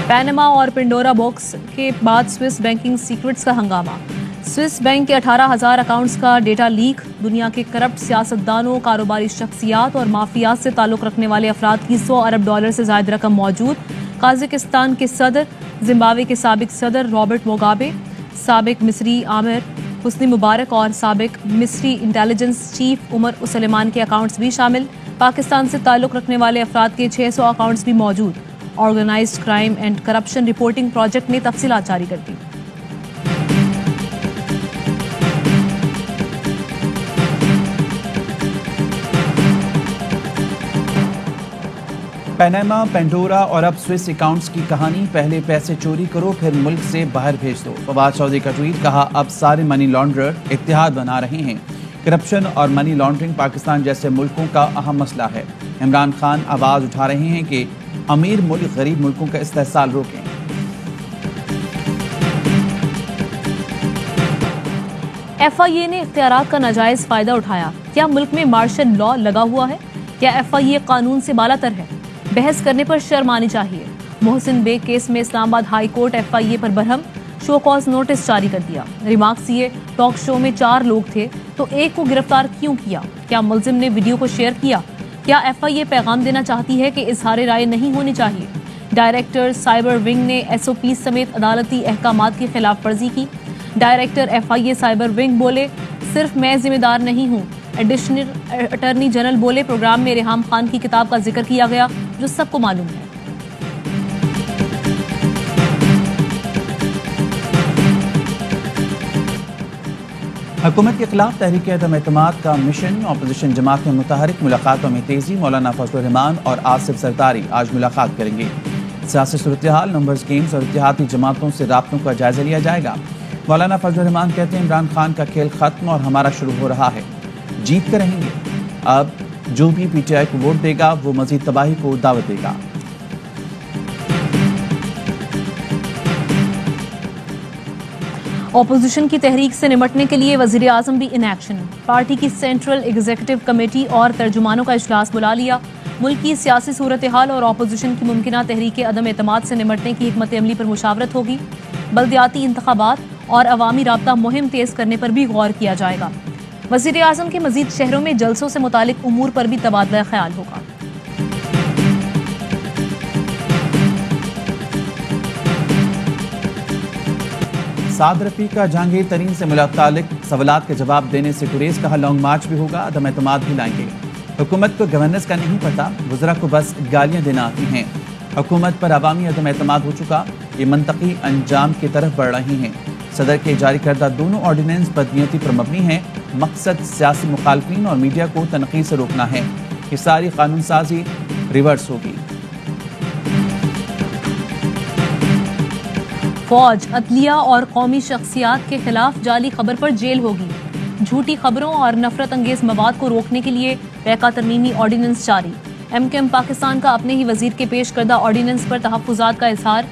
Panama और Pandora box के बाद स्विस बैंकिंग सीक्रेट्स का हंगामा। स्विस बैंक के 18,000 अकाउंट्स का डेटा लीक। दुनिया के करप्ट सियासतदानों, कारोबारी शख्सियात और माफियात से ताल्लुक रखने वाले अफराद की $100 अरब से ज्यादा रकम मौजूद। काजाकिस्तान के सदर, जिम्बाब्वे के साबिक सदर रॉबर्ट मुगाबे, साबिक मिस्री आमिर हुस्नी मुबारक और साबिक मिस्री इंटेलिजेंस चीफ उमर उस-सलेमान के अकाउंट्स भी शामिल। पाकिस्तान से ताल्लुक रखने वाले अफराद के 600 अकाउंट्स भी मौजूद। Organised crime and corruption reporting project ने तफसीलात जारी कर दी। पैनामा, पेंडोरा और अब स्विस अकाउंट्स की कहानी। पहले पैसे चोरी करो, फिर मुल्क से बाहर भेज दो। फवाद चौधरी का ट्वीट, कहा अब सारे मनी लॉन्ड्रर इत्तेहाद बना रहे हैं। करप्शन और मनी लॉन्ड्रिंग पाकिस्तान जैसे मुल्कों का अहम मसला है। इमरान खान आवाज उठा रहे हैं कि अमीर मुल्क गरीब मुल्कों का इस्तेहसाल रोकें। FIA ने इख्तियारात का नाजायज फायदा उठाया। क्या मुल्क में मार्शल लॉ लगा हुआ है? क्या FIA कानून से बालातर है? बहस करने पर शर्म आनी चाहिए। मोहसिन बेग केस में इस्लामाबाद हाई कोर्ट FIA पर बरहम, शो कॉज नोटिस जारी कर दिया। रिमार्क्स ये, टॉक शो में 4 लोग थे तो एक को गिरफ्तार क्यों किया? क्या मुलजिम ने वीडियो को शेयर किया? क्या FIA पैगाम देना चाहती है कि इजहार राय नहीं होनी चाहिए? डायरेक्टर साइबर विंग ने SOP समेत अदालती अहकामात की खिलाफ वर्जी की। डायरेक्टर FIA साइबर विंग बोले, सिर्फ मैं जिम्मेदार नहीं हूँ। एडिशनल अटॉर्नी जनरल बोले, प्रोग्राम में रेहाम खान की किताब का जिक्र किया गया जो सबको मालूम है। हुकूमत के खिलाफ तहरीक अदम एतमाद का मिशन। अपोजिशन जमात में मुतहरिक, मुलाकातों में तेजी। मौलाना फजलुर रहमान और आसिफ सरदारी आज मुलाकात करेंगे। सियासी सूरत हाल, नंबर्स गेम्स और इत्तेहादी जमातों से राब्तों का जायजा लिया जाएगा। मौलाना फजलुर रहमान कहते हैं, इमरान खान का खेल खत्म और हमारा शुरू हो रहा है। जीत कर रहेंगे। अब जो भी PTI को वोट देगा वो मजीद तबाही को दावत देगा। ऑपोजिशन की तहरीक से निमटने के लिए वजीर आजम भी इन एक्शन। पार्टी की सेंट्रल एग्जीक्यूटिव कमेटी और तर्जुमानों का इजलास बुला लिया। मुल्क की सियासी सूरत हाल और ऑपोजिशन की मुमकिना तहरीक अदम एतमाद से निमटने की हिकमत अमली पर मुशावरत होगी। बल्दियाती इंतखाबात और अवामी राब्ता मुहिम तेज करने पर भी गौर किया जाएगा। वजीर आजम के मजीद शहरों में जलसों से मुतालिक उमूर पर भी तबादला ख्याल होगा। साद रफी का जहांगीर तरीन से मुतालिक सवालात के जवाब देने से गुरेज, कहा लॉन्ग मार्च भी होगा, अदम एतमाद भी लाएंगे। हुकूमत को गवर्नेंस का नहीं पता, वज़रा को बस गालियां देना आती हैं। हुकूमत पर अवामी अदम एतमाद हो चुका, ये मनतकी अंजाम की तरफ बढ़ रही हैं। सदर के जारी करदा दोनों ऑर्डिनेंस बदनीयती पर मबनी है। मकसद सियासी मुखालफिन और मीडिया को तनकीद से रोकना है। ये सारी कानून साजी रिवर्स होगी। फौज, अदलिया और कौमी शख्सियात के खिलाफ जाली खबर पर जेल होगी। झूठी खबरों और नफरत अंगेज मवाद को रोकने के लिए पैका तरमीमी ऑर्डिनेंस जारी। MKM पाकिस्तान का अपने ही वजीर के पेश करदा ऑर्डिनेंस पर तहफ्फुजात का इजहार।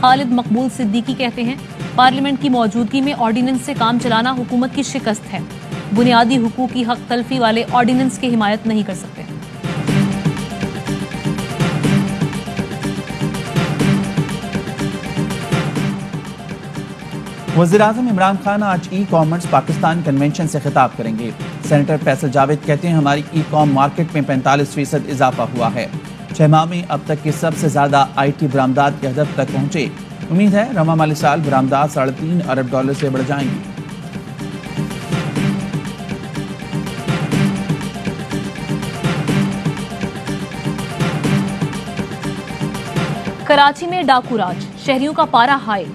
खालिद मकबूल सिद्दीकी कहते हैं, पार्लियामेंट की मौजूदगी में ऑर्डिनेंस से काम चलाना हुकूमत की शिकस्त है। बुनियादी हुकूक की हक तलफी वाले ऑर्डिनेंस की हिमायत नहीं कर सकते। वज़ीर-ए-आज़म इमरान खान आज ई-कॉमर्स पाकिस्तान कन्वेंशन से खिताब करेंगे। सेनेटर फैसल जावेद कहते हैं, हमारी ई-कॉम मार्केट में 45% इजाफा हुआ है। 6 माह में अब तक के सबसे ज्यादा IT बरामदात के हदफ तक पहुंचे। उम्मीद है रवा माली साल बरामदात $3.5 अरब से बढ़ जाएंगी। कराची में डाकू राज, शहरियों का पारा हाई।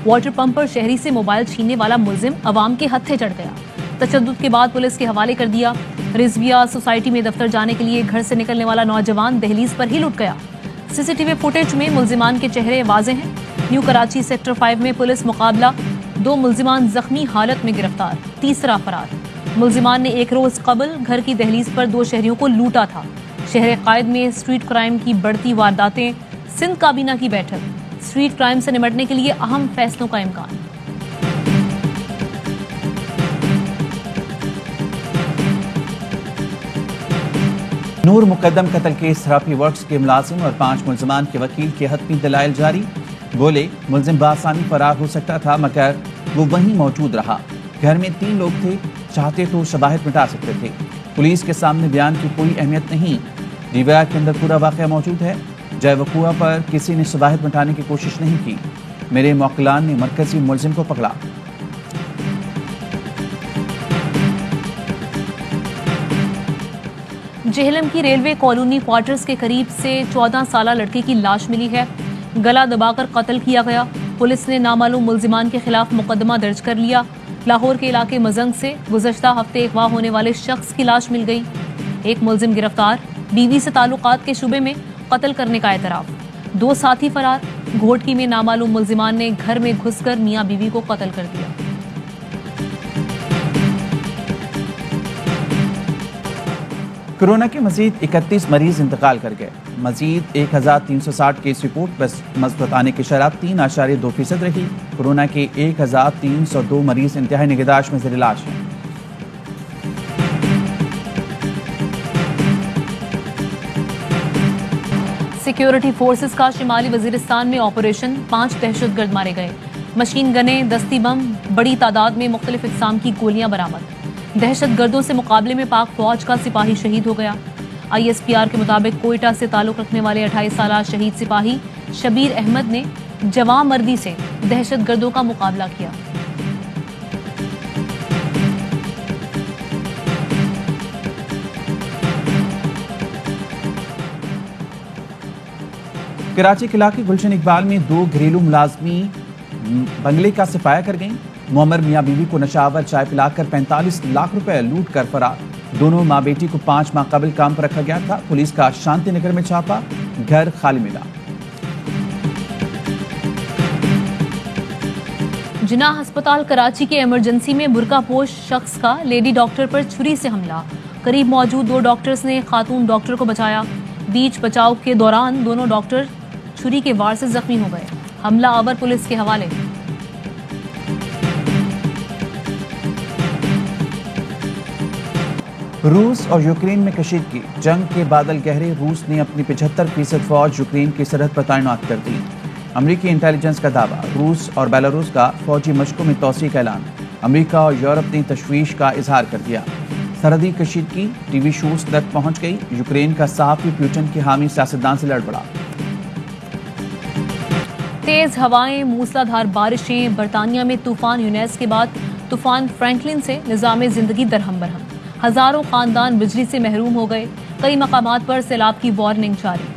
वाटर पंप पर शहरी से मोबाइल छीनने वाला मुलजिम अवाम के हत्थे चढ़ गया। तशद्दुद के बाद पुलिस के हवाले कर दिया। रिजविया सोसाइटी में दफ्तर जाने के लिए घर से निकलने वाला नौजवान दहलीज पर ही लुट गया। CCTV फुटेज में मुलजिमान के चेहरे वाजे हैं। न्यू कराची सेक्टर 5 में पुलिस मुकाबला, 2 मुलजिमान जख्मी हालत में गिरफ्तार, तीसरा फरार। मुलजिमान ने एक रोज कबल घर की दहलीज पर 2 शहरियों को लूटा था। शहर कायद में स्ट्रीट क्राइम की बढ़ती वारदातें, सिंध काबीना की बैठक। स्ट्रीट क्राइम से निपटने के लिए अहम फैसलों का इम्कान। नूर मुकद्दम कत्ल केस थेरेपी वर्क्स के मुलाजिम और 5 मुलजमान के वकील के हतमी दलाइल जारी। बोले मुलजिम बासानी फरार हो सकता था मगर वो वहीं मौजूद रहा। घर में 3 लोग थे, चाहते तो शवाहिद मिटा सकते थे। पुलिस के सामने बयान की कोई अहमियत नहीं। डीवीआर के अंदर पूरा वाक़या मौजूद है। जय वक़ूआ पर किसी ने शवाहिद मिटाने की कोशिश नहीं की। मेरे मौकलान ने मरकजी मुलजिम को पकड़ा। जेहलम की रेलवे कॉलोनी क्वार्टर्स के करीब से 14 साला लड़के की लाश मिली है। गला दबाकर कत्ल किया गया। पुलिस ने नामालूम मुल्जिमान के खिलाफ मुकदमा दर्ज कर लिया। लाहौर के इलाके मजंग से गुज़श्ता हफ्ते अगवा होने वाले शख्स की लाश मिल गई। एक मुल्जिम गिरफ्तार। बीवी से ताल्लुकात के शुबे में कत्ल करने का एतराफ। 2 साथी फरार। घोटकी में नामालूम मुल्जिमान ने घर में घुसकर मियां बीवी को कत्ल कर दिया। कोरोना के मजीद 31 मरीज इंतकाल कर गए। मजीद 1360 केस रिपोर्ट मजबूत आने की शरह 3.2% रही। कोरोना के 1302 मरीज इंतहाई निगहदाश्त में ज़ेर-ए-इलाज हैं। सिक्योरिटी फोर्सेस का शिमाली वजीरिस्तान में ऑपरेशन। 5 दहशतगर्द मारे गए। मशीन गने, दस्ती बम, बड़ी तादाद में मुख्तलिफ इक़साम की गोलियां बरामद। दहशतगर्दों से मुकाबले में पाक फौज का सिपाही शहीद हो गया। ISPR के मुताबिक कोयटा से ताल्लुक रखने वाले 28 साला शहीद सिपाही शबीर अहमद ने जवां मर्दी से दहशतगर्दों का मुकाबला किया। कराची के इलाके गुलशन इकबाल में 2 घरेलू मुलाजमी बंगले का सफाया कर गईं। मोहम्मद मियां बीवी को नशावर चाय पिलाकर 45 लाख रुपए लूट कर फरार। दोनों मां बेटी को 5 माह कबल काम पर रखा गया था। पुलिस का शांति नगर में छापा, घर खाली मिला। जिन्ना अस्पताल कराची के इमरजेंसी में बुर्कापोश शख्स का लेडी डॉक्टर पर छुरी से हमला। करीब मौजूद 2 डॉक्टर्स ने खातून डॉक्टर को बचाया। बीच बचाव के दौरान दोनों डॉक्टर छुरी के वार से जख्मी हो गए। हमला आवर पुलिस के हवाले। रूस और यूक्रेन में कशीदगी। जंग के बादल गहरे। रूस ने अपनी 75% फौज यूक्रेन की सरहद पर तैनात कर दी। अमरीकी इंटेलिजेंस का दावा। रूस और बेलारूस का फौजी मशकों में तोसी का ऐलान। अमरीका और यूरोप ने तशवीश का इजहार कर दिया। सरहदी कशीदगी टीवी शोज तक पहुंच गई। यूक्रेन का सहाफी पुतिन की हामी सियासतदान से लड़ पड़ा। तेज हवाएं, मूसलाधार बारिशें। बरतानिया में तूफान यूनैस के बाद तूफान फ्रैंकलिन से निज़ाम जिंदगी दरहम बरहम। हजारों खानदान बिजली से महरूम हो गए। कई मकामात पर सैलाब की वार्निंग जारी।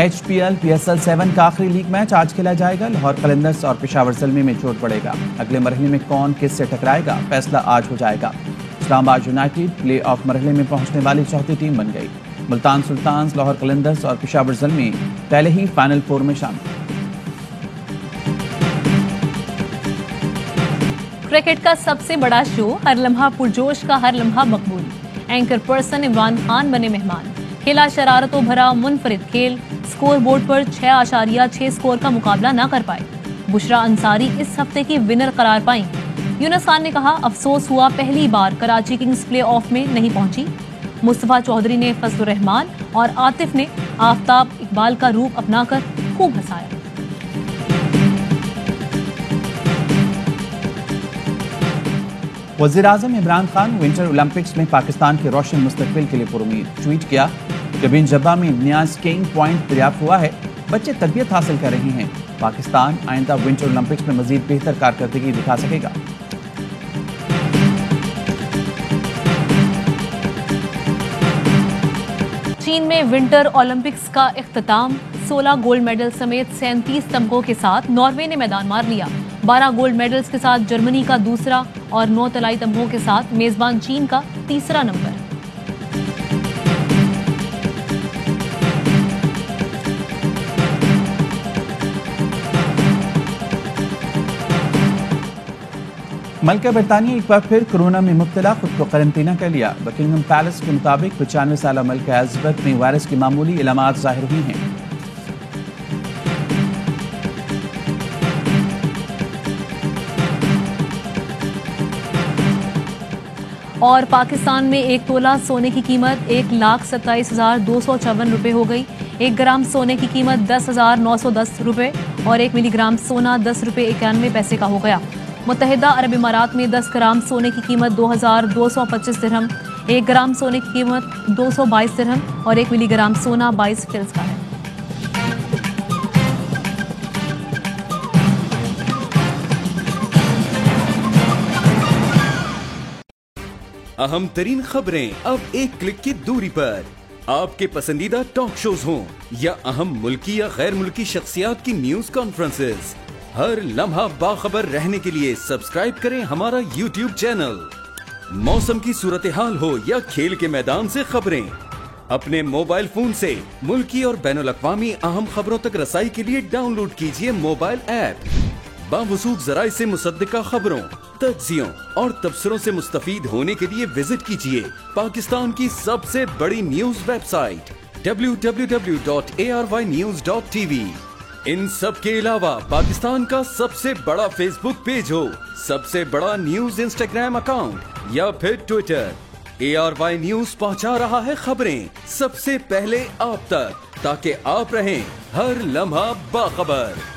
HPL PSL 7 का आखिरी लीग मैच आज खेला जाएगा। लाहौर कलंदर्स और पेशावर ज़ल्मी में चोट पड़ेगा। अगले मरहले में कौन किससे टकराएगा, फैसला आज हो जाएगा। इस्लामाबाद यूनाइटेड प्ले ऑफ मरहले में पहुंचने वाली चौथी टीम बन गई। मुल्तान सुल्तान्स, लाहौर कलंदर्स और पेशावर ज़ल्मी पहले ही फाइनल 4 में शामिल। क्रिकेट का सबसे बड़ा शो, हर लम्हा पुरजोश का हर लम्हा मकबूल। एंकर पर्सन इमरान खान बने मेहमान। खेला शरारतों भरा मुनफरिद खेल। स्कोर बोर्ड पर 6.6 स्कोर का मुकाबला ना कर पाए। बुशरा अंसारी इस हफ्ते की विनर करार पाई। यूनुस खान ने कहा, अफसोस हुआ पहली बार कराची किंग्स प्ले ऑफ में नहीं पहुंची। मुस्तफा चौधरी ने फजलुर रहमान और आतिफ ने आफ्ताब इकबाल का रूप अपनाकर खूब हंसाया। वज़ीर-ए-आज़म इमरान खान विंटर ओलंपिक्स में पाकिस्तान के रोशन मुस्तकबिल के लिए पुरुमीद। ट्वीट किया, जब इन जब्बा में नया स्कीइंग पॉइंट दरियाफ्त हुआ है, बच्चे तरबियत हासिल कर रहे हैं। पाकिस्तान आइंदा विंटर ओलंपिक्स में मजीद बेहतर कारकर्दगी दिखा सकेगा। चीन में विंटर ओलंपिक्स का इख्तिताम। 16 गोल्ड मेडल समेत 37 तमगों के साथ नॉर्वे ने मैदान मार लिया। 12 गोल्ड मेडल्स के साथ जर्मनी का दूसरा और 9 तलाई तमगों के साथ मेजबान चीन का तीसरा नंबर। मलका बरतानिया एक बार फिर कोरोना में मुब्तला, खुद को क्वारंटीना कर लिया। बकिंगम पैलेस के मुताबिक 95 साल मलका एलिज़ाबेथ में वायरस की मामूली इलामात जाहिर हुई हैं। और पाकिस्तान में 1 तोला सोने की कीमत 1,27,254 रुपए हो गई। 1 ग्राम सोने की कीमत 10,910 रुपए और 1 मिलीग्राम सोना 10 रुपए 91 पैसे का हो गया। मुत्तहिदा अरब इमारात में 10 ग्राम सोने की कीमत 2,225 दिरहम, 1 ग्राम सोने की कीमत 222 दिरहम और 1 मिलीग्राम सोना 22 फिल्स का है। अहम तरीन खबरें अब एक क्लिक की दूरी पर। आपके पसंदीदा टॉक शोज हों या अहम मुल्की या गैर मुल्की शख्सियात की न्यूज कॉन्फ्रेंसेस, हर लम्हा बाखबर रहने के लिए सब्सक्राइब करें हमारा YouTube चैनल। मौसम की सूरत हाल हो या खेल के मैदान से खबरें, अपने मोबाइल फोन से मुल्की और बैनुल-अक़वामी अहम खबरों तक रसाई के लिए डाउनलोड कीजिए मोबाइल ऐप। बावसूख ज़राए से मुसद्दिका खबरों, तज्ज़ियों और तबसरों से मुस्तफीद होने के लिए विजिट कीजिए पाकिस्तान की सबसे बड़ी न्यूज वेबसाइट www.arvnews.tv। इन सब के अलावा पाकिस्तान का सबसे बड़ा फेसबुक पेज हो, सबसे बड़ा न्यूज इंस्टाग्राम अकाउंट या फिर ट्विटर, ARY न्यूज पहुंचा रहा है खबरें सबसे पहले आप तक, ताकि आप रहें हर लम्हा बाखबर।